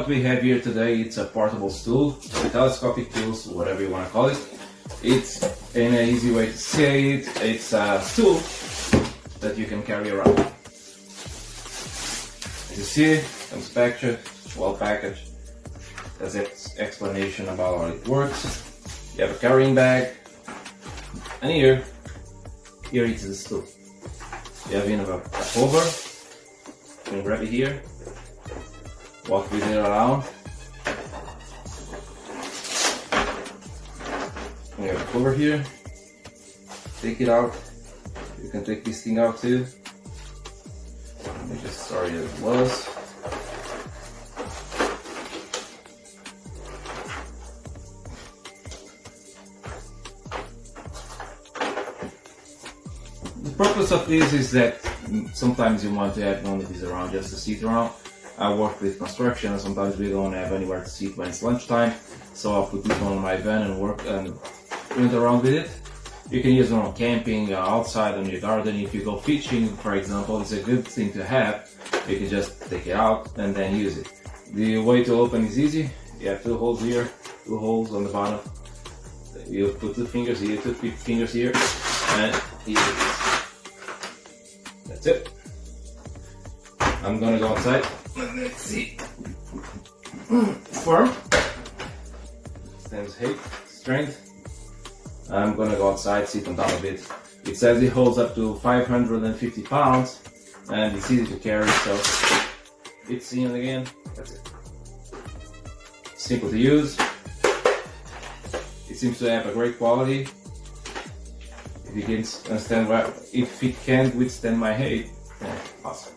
what we have here today, it's a portable stool, a telescopic tool, whatever you want to call it. It's, in an easy way to say it, it's a stool that you can carry around. As you see, it comes packaged, well packaged. There's an explanation about how it works. You have a carrying bag, and here is the stool. You have a cover. You can grab it here, walk with it around. You have a cover here. Take it out. You can take this thing out too. Let me just start it as it was. The purpose of this is that sometimes you want to have one of these around just to sit around. I work with construction and sometimes we don't have anywhere to sit when it's lunchtime, so I'll put this one on my van and work and run around with it. You can use it on camping, outside on your garden. If you go fishing, for example, it's a good thing to have. You can just take it out and then use it. The way to open is easy. You have two holes here, two holes on the bottom. You put two fingers here, two fingers here, and here it is. That's it. I'm gonna go outside. Let's see. Firm. Stands height, strength. I'm gonna go outside, sit on top of it. It says it holds up to 550 pounds and it's easy to carry, so it's in again. That's it. Simple to use. It seems to have a great quality. If it can't withstand my height, then awesome.